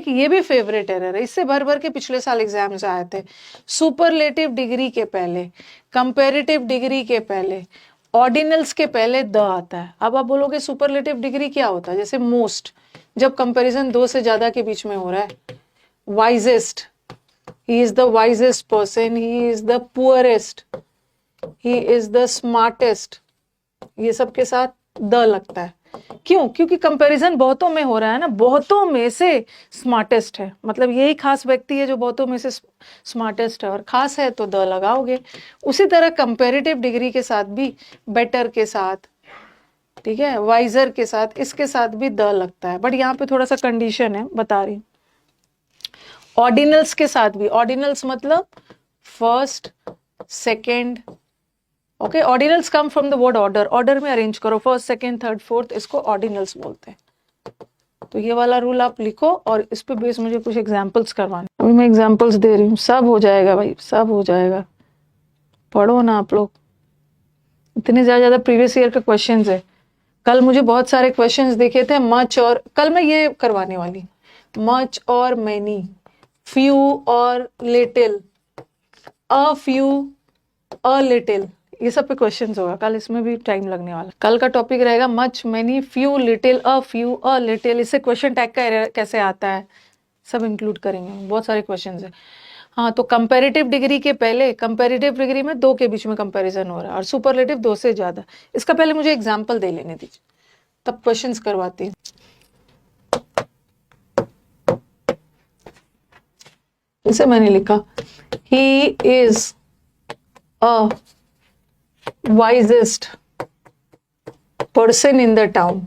एक ये भी फेवरेट एरर है, इससे भर भर के पिछले साल एग्जाम्स आए थे। सुपरलेटिव डिग्री के पहले, कंपैरेटिव डिग्री के पहले, ऑर्डिनल्स के पहले द आता है। अब आप बोलोगे सुपरलेटिव डिग्री क्या होता है? जैसे मोस्ट, जब कंपैरिजन दो से ज्यादा के बीच में हो रहा है। Wisest, he is the wisest person, he is the poorest, he is the smartest, ये सब के साथ द लगता है। क्यों? क्योंकि कंपैरिजन बहुतों में हो रहा है ना, बहुतों में से स्मार्टेस्ट है, मतलब यही खास व्यक्ति है जो बहुतों में से स्मार्टेस्ट है, और खास है तो द लगाओगे। उसी तरह कंपैरेटिव डिग्री के साथ भी बेटर के साथ, ठीक है, वाइजर के साथ, इसके साथ भी द लगता है। बट यहाँ पे थोड़ा सा कंडीशन है, बता रही हूँ। ऑर्डिनल्स के साथ भी, ऑर्डिनल्स मतलब first, second, okay, ordinals come from the word order, order में अरेंज करो, फर्स्ट, सेकेंड, थर्ड, फोर्थ, इसको ऑर्डिनल्स बोलते हैं। तो ये वाला रूल आप लिखो, और इस पे बेस मुझे कुछ एग्जांपल्स करवाने, अभी मैं एग्जांपल्स दे रही हूँ, सब हो जाएगा भाई, सब हो जाएगा। पढ़ो ना आप लोग, इतने ज्यादा प्रीवियस ईयर के क्वेश्चंस है। कल मुझे बहुत सारे क्वेश्चंस देखे थे, मच और, कल मैं ये करवाने वाली, मच और मैनी, फ्यू और little, a few, a little, ये सब पे क्वेश्चंस होगा कल, इसमें भी टाइम लगने वाला। कल का टॉपिक रहेगा much, many, few, little, a few, a little, इससे क्वेश्चन टैग का एरर कैसे आता है, सब इंक्लूड करेंगे, बहुत सारे क्वेश्चंस है। हाँ, तो कंपैरेटिव डिग्री के पहले, कंपैरेटिव डिग्री में दो के बीच में कंपैरिजन हो रहा है, और सुपरलेटिव दो से ज्यादा। इसका पहले मुझे एग्जाम्पल दे लेने दीजिए, तब क्वेश्चंस करवाती हूँ। इसे मैंने लिखा, he is a wisest person in the town,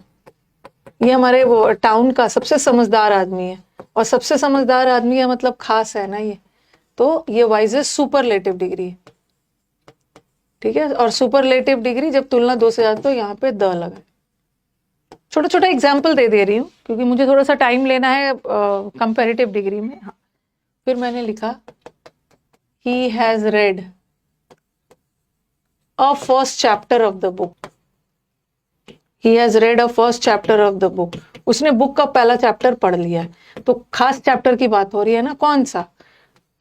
ये हमारे वो टाउन का सबसे समझदार आदमी है, और सबसे समझदार आदमी है मतलब खास है ना ये, तो ये वाइजेस्ट सुपरलेटिव डिग्री है, ठीक है। और सुपरलेटिव डिग्री जब तुलना दो से ज्यादा, तो यहाँ पे द लगा। छोटा छोटा एग्जाम्पल दे रही हूँ क्योंकि मुझे थोड़ा सा टाइम लेना है कंपैरेटिव डिग्री में। हाँ, फिर मैंने लिखा, he has red a first chapter of the book, he has red a first chapter of the book, उसने बुक का पहला चैप्टर पढ़ लिया है। तो खास चैप्टर की बात हो रही है ना, कौन सा?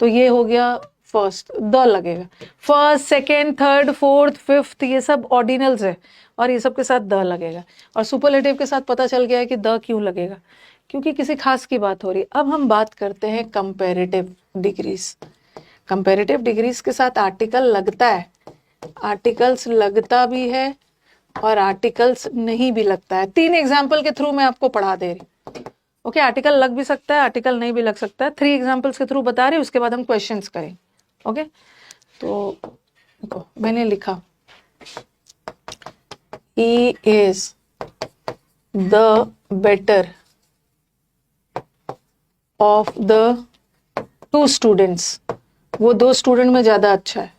तो ये हो गया फर्स्ट, द लगेगा। First, second, third, fourth, fifth, ये सब ऑर्डिनल्स है, और ये सब के साथ द लगेगा। और सुपरलेटिव के साथ पता चल गया है कि द क्यों लगेगा, क्योंकि किसी खास की बात हो रही है। अब हम बात करते हैं कंपैरेटिव डिग्रीज। कंपैरेटिव डिग्रीज के साथ आर्टिकल लगता है, आर्टिकल्स लगता भी है और आर्टिकल्स नहीं भी लगता है। 3 एग्जाम्पल के थ्रू मैं आपको पढ़ा दे रही। ओके, आर्टिकल लग भी सकता है, आर्टिकल नहीं भी लग सकता है। 3 एग्जाम्पल्स के थ्रू बता रही हूँ, उसके बाद हम क्वेश्चंस करें। ओके, तो देखो मैंने लिखा, ही is the better of the 2 students, वो 2 स्टूडेंट में ज्यादा अच्छा है।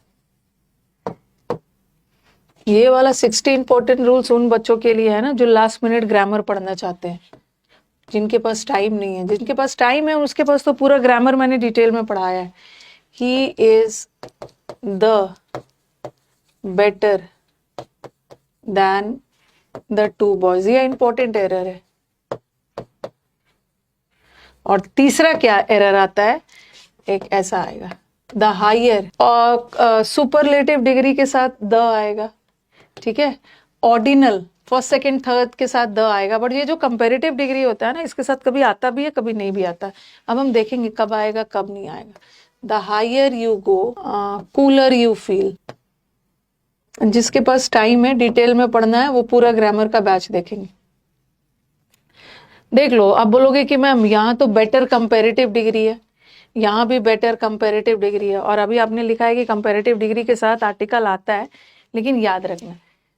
ये वाला 60 इंपॉर्टेंट रूल्स उन बच्चों के लिए है ना जो लास्ट मिनट ग्रामर पढ़ना चाहते हैं, जिनके पास टाइम नहीं है। जिनके पास टाइम है उसके पास तो पूरा ग्रामर मैंने डिटेल में पढ़ाया है। ही is the better than the 2 boys, ये इंपॉर्टेंट एरर है। और तीसरा क्या एरर आता है, एक ऐसा आएगा, द हायर, और सुपरलेटिव डिग्री के साथ द आएगा, ठीक है। ऑर्डिनल फर्स्ट, सेकंड, थर्ड के साथ द आएगा। बट ये जो कंपैरेटिव डिग्री होता है ना, इसके साथ कभी आता भी है, कभी नहीं भी आता। अब हम देखेंगे कब आएगा कब नहीं आएगा। The higher you go cooler you feel, जिसके पास टाइम है डिटेल में पढ़ना है वो पूरा ग्रामर का बैच देखेंगे। देख लो, आप बोलोगे कि मैम यहाँ तो बेटर कंपैरेटिव डिग्री है, यहाँ भी बेटर कंपैरेटिव डिग्री है, और अभी आपने लिखा है कि कंपैरेटिव डिग्री के साथ आर्टिकल आता है। लेकिन याद रखना,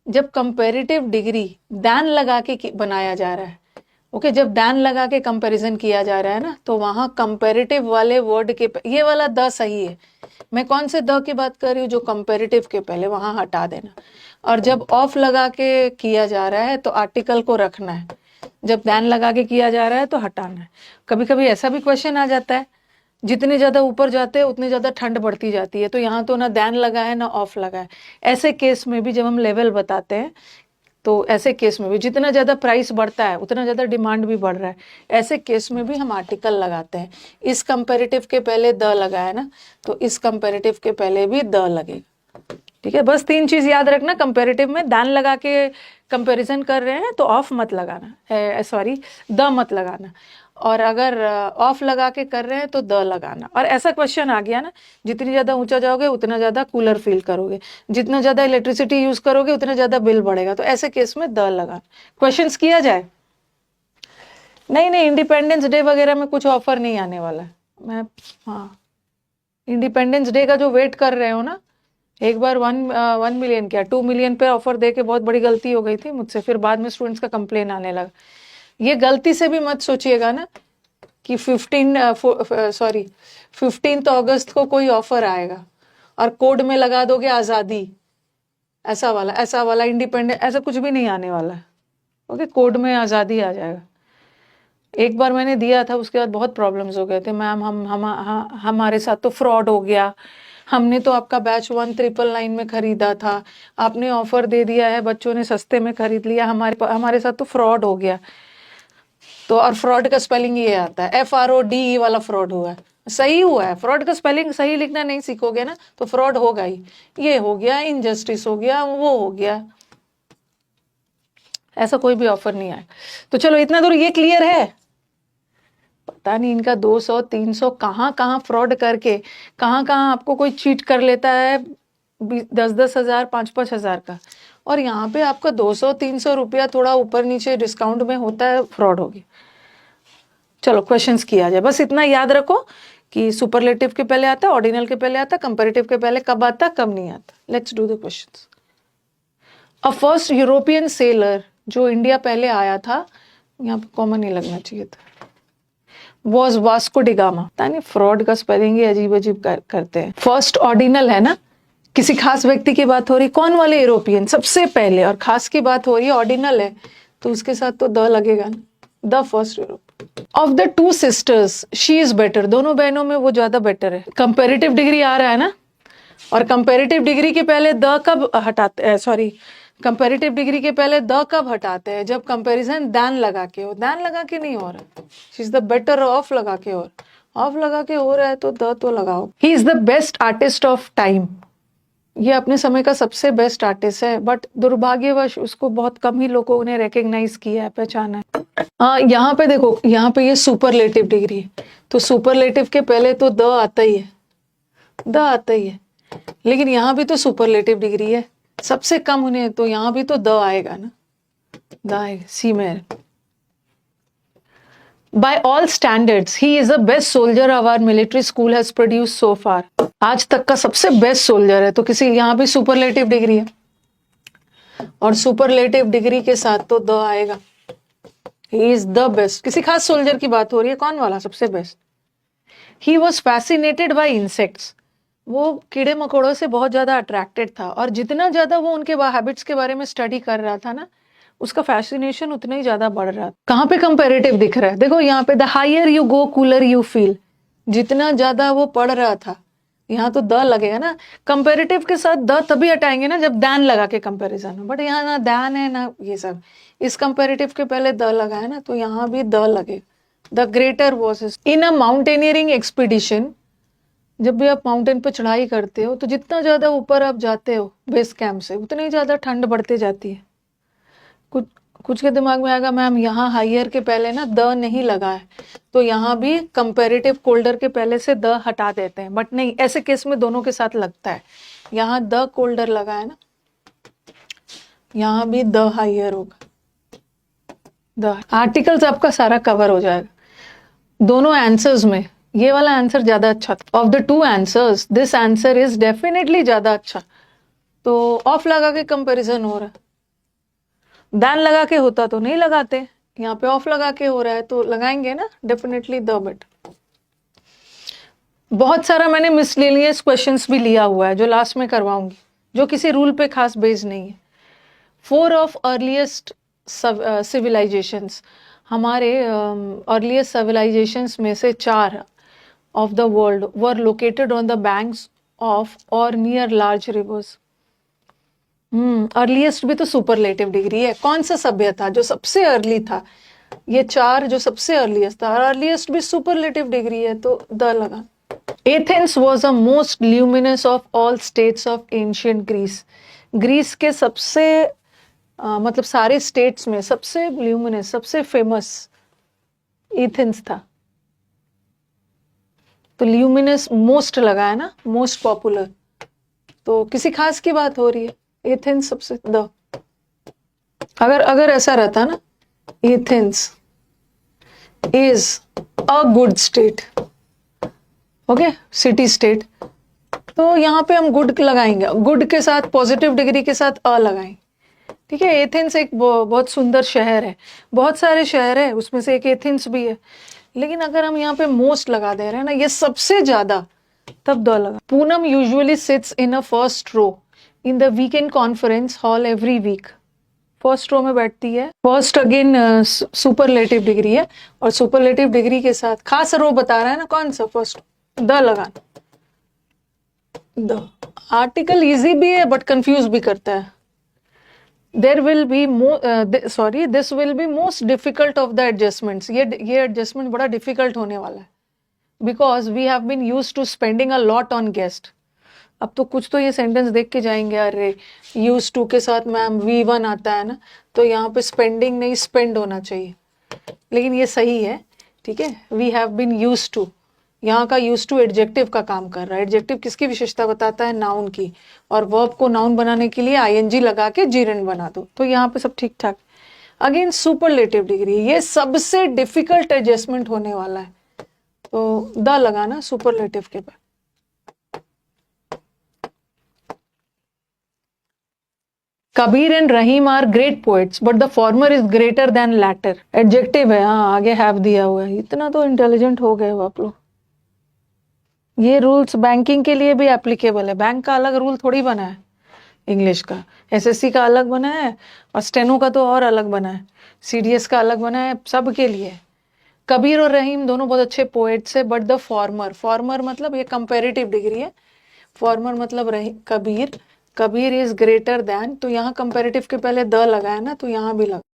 जब कंपैरेटिव डिग्री दैन लगा के बनाया जा रहा है, ओके, जब दैन लगा के कंपैरिजन किया जा रहा है ना, तो वहां कंपैरेटिव वाले वर्ड के, ये वाला द सही है। मैं कौन से द की बात कर रही हूँ, जो कंपैरेटिव के पहले, वहां हटा देना। और जब ऑफ लगा के किया जा रहा है तो आर्टिकल को रखना है, जब दैन लगा के किया जा रहा है तो हटाना है। कभी कभी ऐसा भी क्वेश्चन आ जाता है, जितने ज्यादा ऊपर जाते हैं उतनी ज्यादा ठंड बढ़ती जाती है, तो यहाँ तो ना दैन लगा है ना ऑफ लगा है। ऐसे केस में भी जब हम लेवल बताते हैं तो ऐसे केस में भी जितना ज़्यादा प्राइस बढ़ता है उतना ज़्यादा डिमांड भी बढ़ रहा है, ऐसे केस में भी हम आर्टिकल लगाते हैं। इस कंपैरेटिव के पहले द लगा है ना, तो इस कंपैरेटिव के पहले भी द लगेगा। ठीक है, बस 3 चीज़ याद रखना, कंपैरेटिव में दैन लगा के कंपैरिजन कर रहे हैं तो ऑफ मत लगाना, सॉरी द मत लगाना, और अगर ऑफ लगा के कर रहे हैं तो द लगाना। और ऐसा क्वेश्चन आ गया ना, जितनी ज़्यादा ऊंचा जाओगे उतना ज़्यादा कूलर फील करोगे, जितना ज़्यादा इलेक्ट्रिसिटी यूज़ करोगे उतना ज़्यादा बिल बढ़ेगा, तो ऐसे केस में द लगाना। क्वेश्चंस किया जाए? नहीं नहीं, इंडिपेंडेंस डे वगैरह में कुछ ऑफर नहीं आने वाला है। मैं हाँ, इंडिपेंडेंस डे का जो वेट कर रहे हो ना, एक बार 1 मिलियन क्या 2 मिलियन पे ऑफर दे के बहुत बड़ी गलती हो गई थी मुझसे, फिर बाद में स्टूडेंट्स का कंप्लेन आने लगा। ये गलती से भी मत सोचिएगा ना कि 15 अगस्त को कोई ऑफर आएगा और कोड में लगा दोगे आज़ादी, ऐसा वाला इंडिपेंडेंट, ऐसा कुछ भी नहीं आने वाला है। ओके, कोड में आज़ादी आ जाएगा। एक बार मैंने दिया था, उसके बाद बहुत प्रॉब्लम्स हो गए थे मैम, हमारे साथ तो फ्रॉड हो गया, हमने तो आपका बैच 1999 में खरीदा था, आपने ऑफर दे दिया है, बच्चों ने सस्ते में खरीद लिया, हमारे साथ तो फ्रॉड हो गया। तो और फ्रॉड का स्पेलिंग ये आता है, FRODE वाला फ्रॉड हुआ है, सही हुआ है। फ्रॉड का स्पेलिंग सही लिखना नहीं सीखोगे ना तो फ्रॉड होगा ही। ये हो गया, इनजस्टिस हो गया, वो हो गया, ऐसा कोई भी ऑफर नहीं आया। तो चलो इतना दूर ये क्लियर है। पता नहीं इनका 200 300 कहाँ कहाँ फ्रॉड करके कहाँ कहाँ आपको कोई चीट कर लेता है 10-10 हजार 5-5 हजार का, और यहाँ पे आपका 200-300 रुपया थोड़ा ऊपर नीचे डिस्काउंट में होता है, फ्रॉड हो गया। चलो क्वेश्चंस किया जाए, बस इतना याद रखो कि सुपरलेटिव के पहले आता, ऑर्डिनल के पहले आता, कंपैरेटिव के पहले कब आता, कब नहीं आता। Let's do the questions. A first European seller, जो इंडिया पहले आया था, यहाँ पे कॉमन ही लगना चाहिए था, वॉज वास्को डिगामा। पता नहीं फ्रॉड का स्पेलिंग ही अजीब अजीब करते हैं। फर्स्ट ऑर्डिनल है ना, किसी खास व्यक्ति की बात हो रही, कौन वाले यूरोपियन सबसे पहले, और खास की बात हो रही है, ऑर्डिनल है तो उसके साथ तो द लगेगा ना, the first Europe. Of the 2 sisters she is better, दोनों बहनों में वो ज्यादा बेटर है। कंपेरेटिव डिग्री आ रहा है ना, और कंपेरेटिव डिग्री के पहले द कब हटाते हैं, सॉरी कंपेरेटिव डिग्री के पहले द कब हटाते हैं, जब कंपैरिजन दैन लगा के हो। दैन लगा के नहीं हो रहा, she is the better of लगा के, और ऑफ लगा के हो रहा है तो द तो लगाओ। ही is the best artist of time, ये अपने समय का सबसे बेस्ट आर्टिस्ट है, बट दुर्भाग्यवश उसको बहुत कम ही लोगों ने रिकग्नाइज किया है, पहचाना है। यहाँ पे देखो, यहाँ पे ये सुपरलेटिव डिग्री है, तो सुपरलेटिव के पहले तो द आता ही है, द आता ही है, लेकिन यहाँ भी तो सुपरलेटिव डिग्री है, सबसे कम उन्हें, तो यहाँ भी तो द आएगा ना, द आएगा। सी में by all standards he is the best soldier our military school has produce so far, आज तक का सबसे बेस्ट सोल्जर है, तो किसी यहाँ भी सुपरलेटिव डिग्री है, और सुपरलेटिव डिग्री के साथ तो द आएगा। ही इज द बेस्ट, किसी खास सोल्जर की बात हो रही है, कौन वाला सबसे best. He was fascinated by insects, वो कीड़े मकोड़ों से बहुत ज्यादा अट्रैक्टेड था, और जितना ज्यादा वो उनके हैबिट्स के बारे में स्टडी कर रहा था ना, उसका फैसिनेशन उतना ही ज्यादा बढ़ रहा था। कहाँ पे कंपैरेटिव दिख रहा है, देखो यहाँ पे, the higher you go cooler you feel, जितना ज्यादा वो पढ़ रहा था, यहाँ तो द लगेगा ना। कंपैरेटिव के साथ द तभी हटाएंगे ना जब दैन लगा के कंपैरिजन हो, बट यहाँ ना दैन है ना ये सब, इस कंपैरेटिव के पहले द लगा है ना, तो यहाँ भी द लगे। The greater was in a mountaineering expedition, जब भी आप माउंटेन पे चढ़ाई करते हो तो जितना ज्यादा ऊपर आप जाते हो बेस कैंप से, उतनी ज्यादा ठंड बढ़ते जाती है। कुछ के दिमाग में आएगा मैम यहाँ हाइयर के पहले ना द नहीं लगा है, तो यहाँ भी कंपैरेटिव कोल्डर के पहले से द हटा देते हैं, बट नहीं, ऐसे केस में दोनों के साथ लगता है। यहाँ द कोल्डर लगा है ना, यहाँ भी द हाइयर होगा, द आर्टिकल्स आपका सारा कवर हो जाएगा। दोनों आंसर्स में ये वाला आंसर ज्यादा अच्छा था। Of the 2 answers this answer is definitely ज्यादा अच्छा, तो ऑफ लगा के कंपैरिजन हो रहा है, दैन लगा के होता तो नहीं लगाते, यहाँ पे ऑफ लगा के हो रहा है तो लगाएंगे ना, डेफिनेटली द बेटर। बहुत सारा मैंने मिसलेनियस क्वेश्चंस भी लिया हुआ है जो लास्ट में करवाऊंगी, जो किसी रूल पे खास बेस्ड नहीं है। 4 ऑफ अर्लीस्ट सिविलाइजेशंस, हमारे अर्लीस्ट सिविलाइजेशंस में से 4 of the world were located on the banks of और नियर लार्ज रिवर्स। अर्लीस्ट भी तो सुपरलेटिव डिग्री है। कौन सा सभ्य था जो सबसे अर्ली था? ये चार जो सबसे अर्लीस्ट था, अर्लीस्ट भी सुपरलेटिव डिग्री है, तो द लगा। Athens was a most luminous of all states of ancient Greece. Greece के सबसे मतलब सारे स्टेट्स में सबसे ल्यूमिनस, सबसे फेमस एथेंस था। तो ल्यूमिनस मोस्ट लगा है ना, मोस्ट पॉपुलर, तो किसी खास की बात हो रही है। एथेंस सबसे द, अगर ऐसा रहता ना, Athens is a good state, okay, city state, तो यहाँ पे हम गुड लगाएंगे, गुड के साथ पॉजिटिव डिग्री के साथ अ लगाएंगे, ठीक है। एथेंस एक बहुत सुंदर शहर है, बहुत सारे शहर है, उसमें से एक एथेंस भी है, लेकिन अगर हम यहाँ पे मोस्ट लगा दे रहे हैं ना, ये सबसे ज्यादा, तब द लगा। Poonam usually sits in a first row in the weekend conference hall every week. First row में बैठती है। फर्स्ट अगेन सुपरलेटिव डिग्री है, और सुपरलेटिव डिग्री के साथ खास रो बता रहा है ना, कौन सा? फर्स्ट, द लगाना। द आर्टिकल इजी भी है बट कंफ्यूज भी करता है। There will be sorry this will be most difficult of the adjustments. ये एडजस्टमेंट बड़ा डिफिकल्ट होने वाला है, because we have been use to spending a lot on guest. अब तो कुछ तो ये सेंटेंस देख के जाएंगे, अरे यूज टू के साथ मैम V1 आता है ना, तो यहाँ पे स्पेंडिंग नहीं स्पेंड होना चाहिए, लेकिन ये सही है, ठीक है। We have been use to, यहाँ का यूज टू एडजेक्टिव का काम कर रहा है। एडजेक्टिव किसकी विशेषता बताता है? नाउन की, और वर्ब को नाउन बनाने के लिए ING लगा के जीरन बना दो, तो यहाँ पे सब ठीक ठाक। अगेन सुपरलेटिव डिग्री, ये सबसे डिफिकल्ट एडजस्टमेंट होने वाला है, तो द लगाना सुपरलेटिव के बाद। Kabir and Rahim are great poets but the former is greater than latter. Adjective है, हाँ, आगे हैव दिया हुआ है। इतना तो इंटेलिजेंट हो गए हो आप लोग। ये रूल्स बैंकिंग के लिए भी एप्लीकेबल है। बैंक का अलग रूल थोड़ी बना है, इंग्लिश का SSC का अलग बना है, और स्टेनो का तो और अलग बना है, CDS का अलग बना है, सब के लिए। कबीर और रहीम दोनों बहुत अच्छे पोएट्स है, बट द फॉर्मर, फॉर्मर मतलब ये कंपेरेटिव डिग्री है, फॉर्मर मतलब Kabir, Kabir is greater then, तो यहाँ कंपेरेटिव के पहले द लगाया ना, तो यहाँ भी लगा।